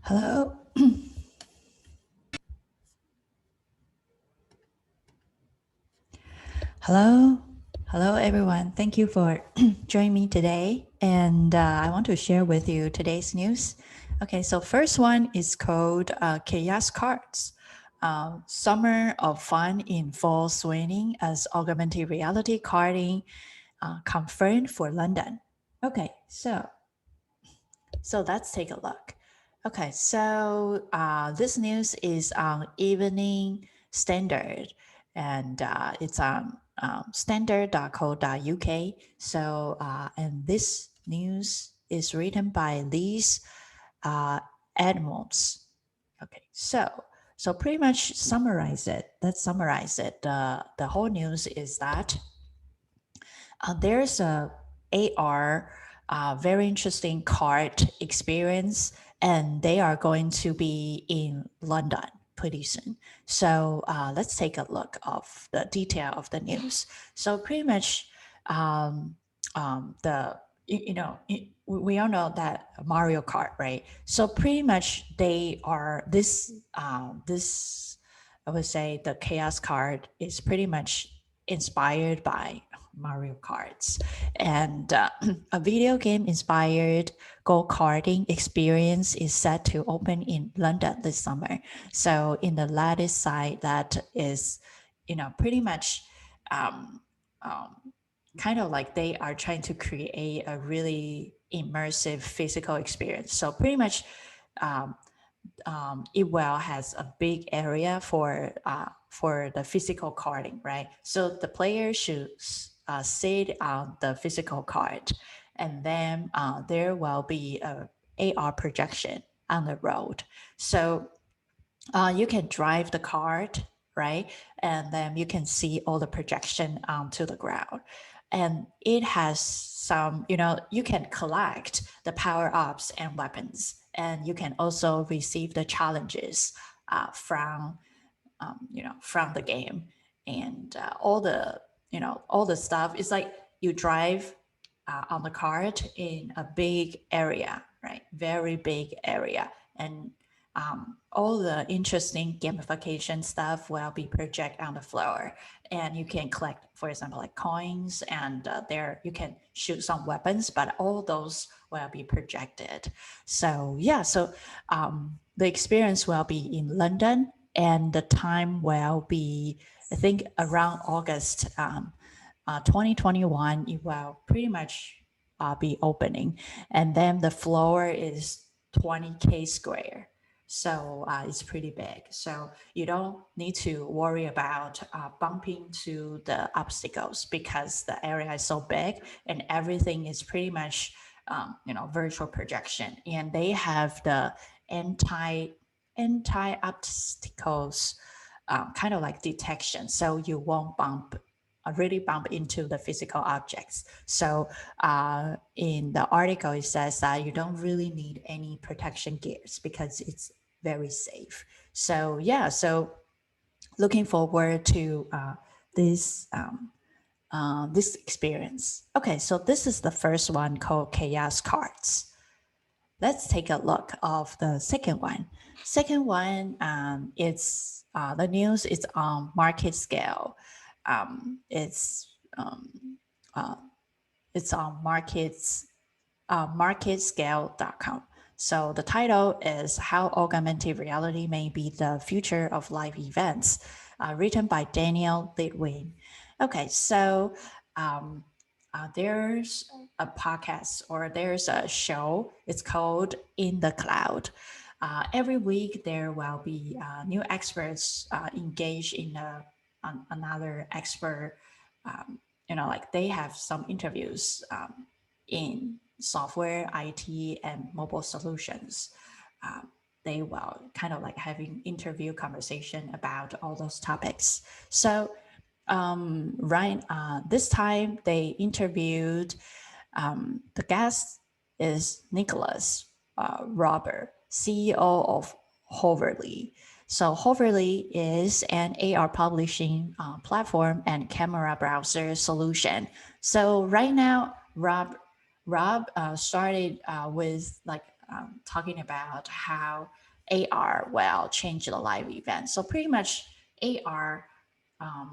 Hello. Hello. Hello, everyone. Thank you for joining me today. And I want to share with you today's news. Okay, so first one is called Chaos Karts. Summer of fun in fall swinging as augmented reality karting confirmed for London. Okay, so let's take a look. Okay, so this news is on Evening Standard, and it's on standard.co.uk. So, and this news is written by Lizzie Edmonds. Okay, so pretty much summarize it. Let's summarize it. The whole news is that there's a AR, very interesting card experience, and they are going to be in London pretty soon. So let's take a look of the detail of the news. So pretty much, the we all know that Mario Kart, right? So pretty much they are this I would say the Chaos card is pretty much inspired by Mario Karts, and a video game inspired go-karting experience is set to open in London this summer. So in the latest site that is, pretty much um, um, kind of like they are trying to create a really immersive physical experience. So pretty much um, it well has a big area for the physical carding, right? So the player should sit on the physical card, and then there will be a AR projection on the road. So you can drive the cart, right? And then you can see all the projection onto the ground. And it has some, you can collect the power ups and weapons, and you can also receive the challenges from the game, and all the stuff. It's like you drive on the cart in a big area, right? Very big area, and all the interesting gamification stuff will be projected on the floor, and you can collect, for example, like coins, and there you can shoot some weapons, but all those will be projected. So yeah, so the experience will be in London, and the time will be, I think, around August 2021. It will pretty much be opening, and then the floor is 20K square. So it's pretty big. So you don't need to worry about bumping to the obstacles because the area is so big, and everything is pretty much virtual projection, and they have the anti obstacles kind of like detection, so you won't really bump into the physical objects. So in the article, it says that you don't really need any protection gears because it's very safe. So yeah, so looking forward to this experience. Okay, so this is the first one called Chaos Cards. Let's take a look of the second one. Second one, it's the news is on market scale. It's uh, it's on marketscale.com. So the title is How Augmented Reality May Be the Future of Live Events, written by Daniel Litwin. Okay, so um, there's a podcast, or there's a show. It's called In the Cloud. Every week there will be new experts engaged in another expert. Like they have some interviews in software, IT, and mobile solutions. Um, they will kind of like having interview conversation about all those topics. So right, this time they interviewed the guest is Nicholas Robert, CEO of Hoverly. So Hoverly is an AR publishing platform and camera browser solution. So right now, Rob started with like talking about how AR will change the live event. So pretty much AR, AR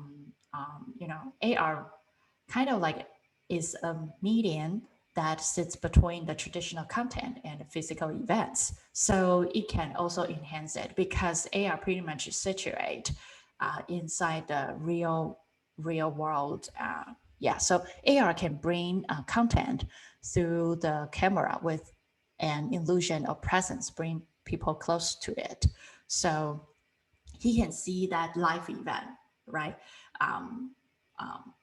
kind of like is a medium that sits between the traditional content and the physical events. So it can also enhance it because AR pretty much is situate inside the real world. So AR can bring content through the camera with an illusion of presence, bring people close to it. So he can see that live event, right?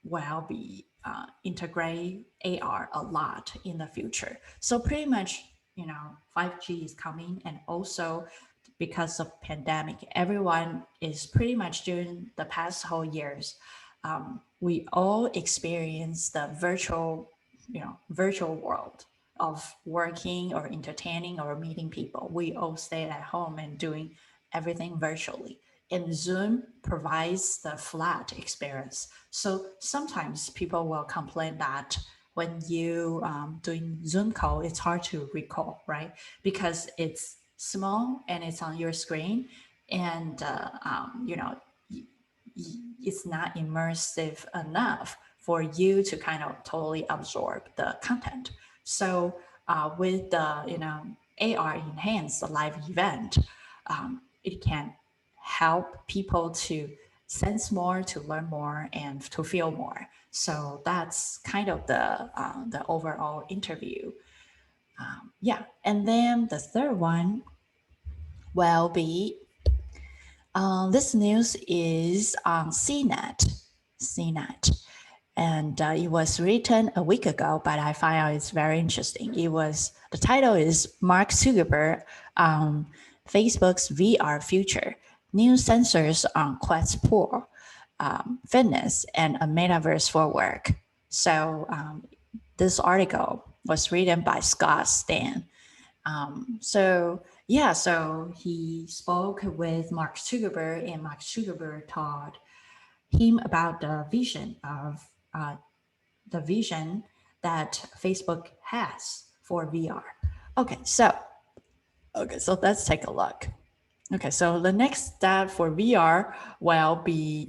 Will be integrate AR a lot in the future. So pretty much, 5G is coming, and also because of pandemic, everyone is pretty much during the past whole years. We all experience the virtual world of working or entertaining or meeting people. We all stay at home and doing everything virtually. And Zoom provides the flat experience. So sometimes people will complain that when you doing Zoom call, it's hard to recall, right? Because it's small and it's on your screen, and it's not immersive enough for you to kind of totally absorb the content. So with the AR enhanced live event, it can help people to sense more, to learn more, and to feel more. So that's kind of the overall interview. And then the third one will be this news is on CNET. And it was written a week ago, but I find out it's very interesting. The title is Mark Zuckerberg on Facebook's VR future, new sensors on Quest Pro, fitness, and a metaverse for work. So this article was written by Scott Stan. So he spoke with Mark Zuckerberg, and Mark Zuckerberg taught him about the vision that Facebook has for VR. Okay, so let's take a look. Okay, so the next step for VR will be,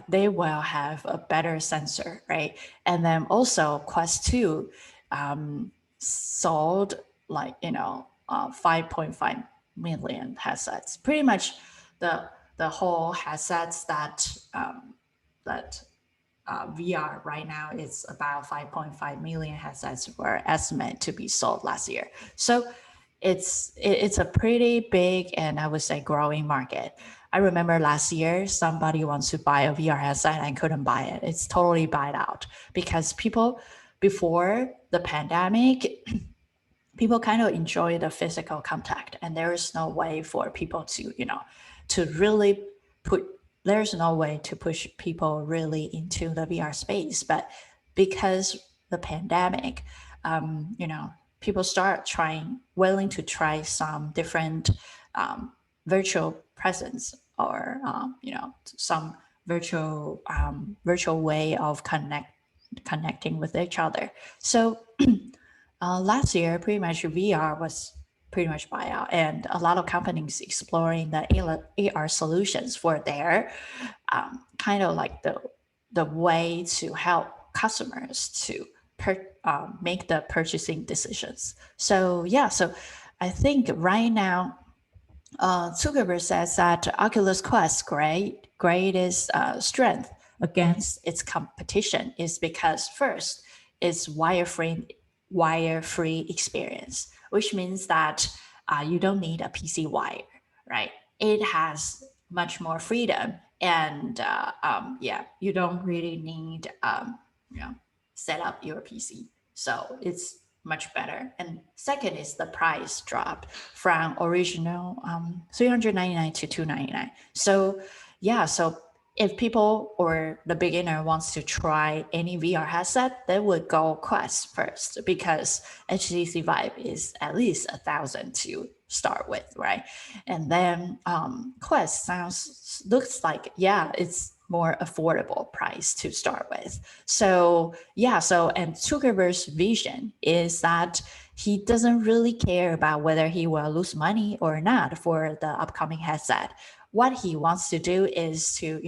they will have a better sensor, right? And then also Quest 2 sold 5.5 million headsets. Pretty much the whole headsets that VR right now is about 5.5 million headsets were estimated to be sold last year. So it's a pretty big and I would say growing market. I remember last year somebody wants to buy a VR headset and couldn't buy it. It's totally bought out because people before the pandemic, people kind of enjoy the physical contact, and there is no way for people to really there's no way to push people really into the VR space. But because the pandemic, people start willing to try some different virtual presence or some virtual way of connecting with each other. So last year, pretty much VR was pretty much buyout, and a lot of companies exploring the AR solutions for their kind of like the way to help customers to make the purchasing decisions. So I think right now, Zuckerberg says that Oculus Quest's greatest strength against its competition is because first, it's wire-free experience, which means that you don't need a PC wire, right? It has much more freedom, and you don't really need set up your PC. So it's much better. And second is the price drop from original $399 to $299. So if people or the beginner wants to try any VR headset, they would go Quest first because HTC Vive is at least $1,000 to start with, right? And then Quest looks like it's more affordable price to start with. So and Zuckerberg's vision is that he doesn't really care about whether he will lose money or not for the upcoming headset. What he wants to do is to,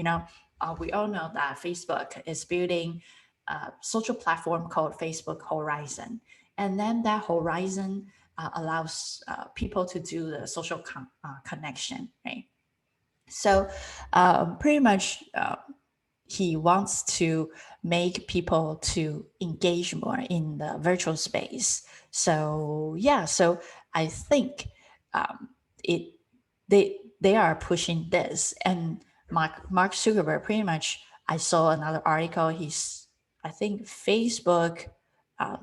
we all know that Facebook is building a social platform called Facebook Horizon. And then that Horizon allows people to do the social connection, right? So pretty much he wants to make people to engage more in the virtual space. So yeah, so I think it they are pushing this, and Mark Zuckerberg pretty much. I saw another article. I think Facebook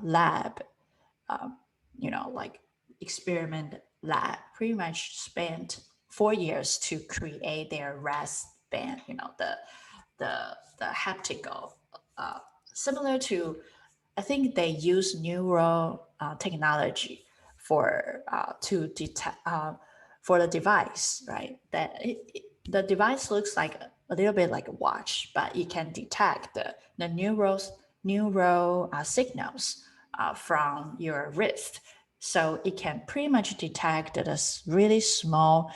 lab, like experiment lab, pretty much spent 4 years to create their rest band. The haptical, similar to, I think they use neural technology for to detect for the device, right? The device looks like a little bit like a watch, but it can detect the neural signals from your wrist. So it can pretty much detect the really small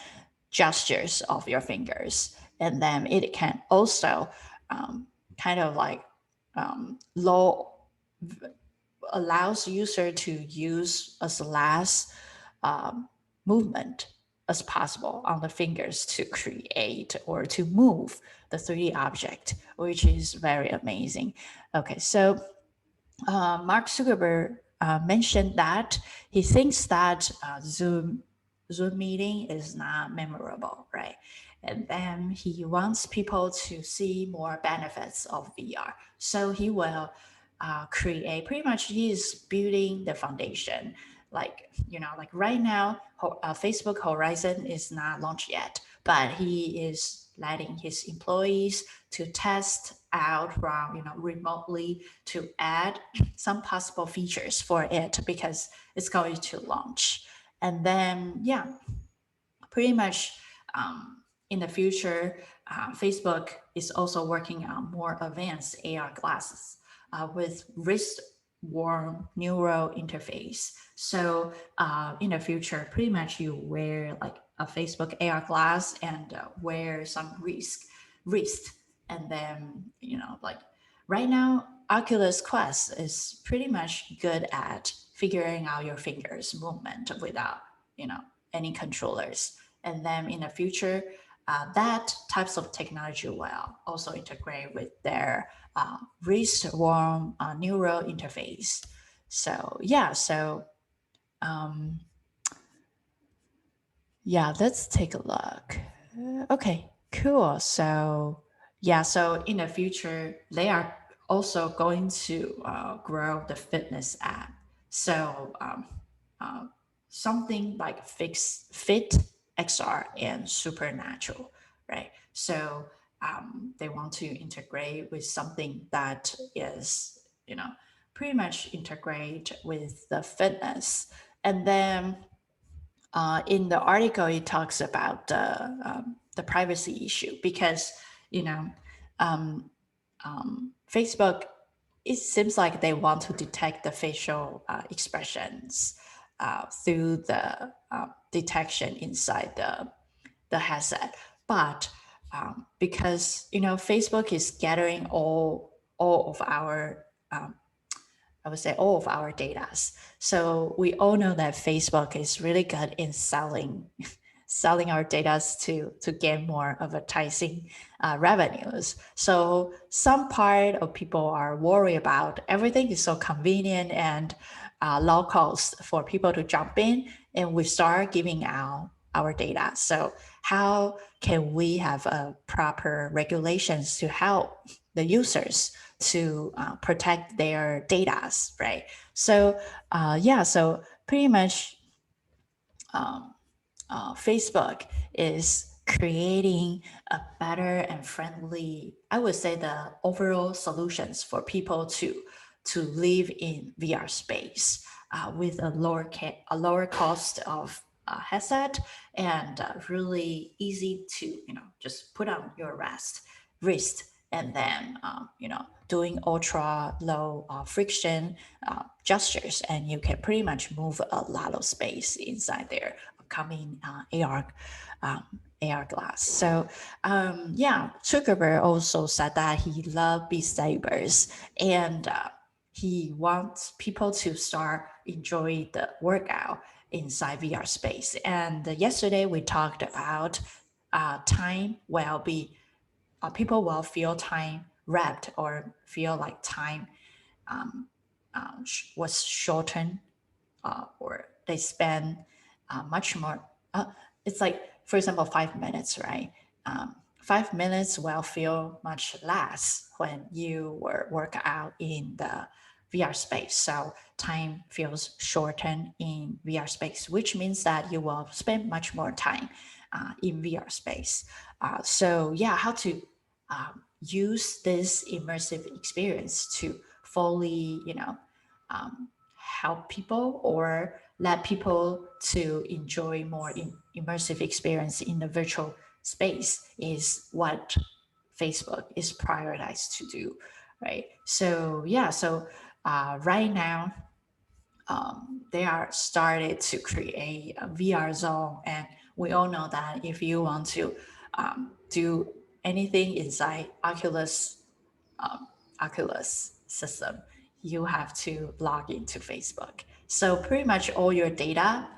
gestures of your fingers, and then it can also kind of like low allows user to use as less movement as possible on the fingers to create or to move the 3D object, which is very amazing. Okay, so Mark Zuckerberg mentioned that he thinks that Zoom meeting is not memorable, right? And then he wants people to see more benefits of VR. So he will create, pretty much he is building the foundation. Like right now, Facebook Horizon is not launched yet, but he is letting his employees to test out from, remotely to add some possible features for it because it's going to launch. And then, yeah, pretty much in the future, Facebook is also working on more advanced AR glasses with wrist warm neural interface. So in the future, pretty much you wear like a Facebook AR glass and wear some wrist. And then, like right now, Oculus Quest is pretty much good at figuring out your fingers movement without, any controllers. And then in the future, that types of technology will also integrate with their wrist warm neural interface. So yeah, um, yeah, let's take a look. Okay, cool. So yeah, so in the future, they are also going to grow the fitness app. So uh, something like Fit XR and Supernatural, right? So they want to integrate with something that is, pretty much integrate with the fitness. And then in the article, it talks about the privacy issue because, you know, um, Facebook, it seems like they want to detect the facial expressions through the detection inside the headset. But because, Facebook is gathering all of our I would say all of our data. So we all know that Facebook is really good in selling our data to get more advertising revenues. So some part of people are worried about everything is so convenient and low cost for people to jump in, and we start giving out our data. So how can we have proper regulations to help the users to protect their data, right? So yeah, so pretty much Facebook is creating a better and friendly, I would say, the overall solutions for people to live in VR space with a lower cost of headset and really easy to just put on your wrist and then doing ultra low friction gestures, and you can pretty much move a lot of space inside their upcoming AR glass. So yeah, Zuckerberg also said that he loved Beat Sabers, and he wants people to start enjoy the workout inside VR space. And yesterday we talked about time will be people will feel time wrapped or feel like time was shortened, or they spend much more. It's like, for example, 5 minutes, right? 5 minutes will feel much less when you work out in the VR space. So time feels shortened in VR space, which means that you will spend much more time in VR space. So yeah, how to use this immersive experience to fully, help people or let people to enjoy more immersive experience in the virtual space is what Facebook is prioritized to do, right? So yeah, so right now they are started to create a VR zone, and we all know that if you want to do anything inside Oculus system, you have to log into Facebook. So pretty much all your data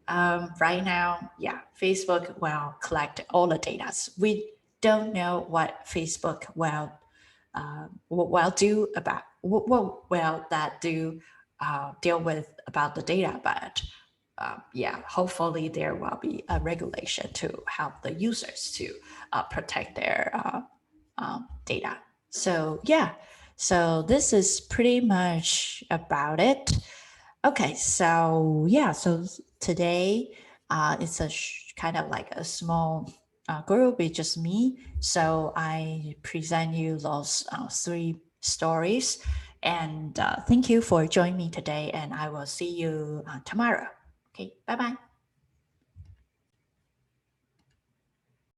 right now, yeah, Facebook will collect all the data. We don't know what Facebook will do about what will that do deal with about the data, but yeah, hopefully there will be a regulation to help the users to protect their data. So yeah, so this is pretty much about it. Okay, so yeah, so today it's a kind of like a small group. It's just me. So I present you those 3 stories. And thank you for joining me today. And I will see you tomorrow. Okay, bye bye.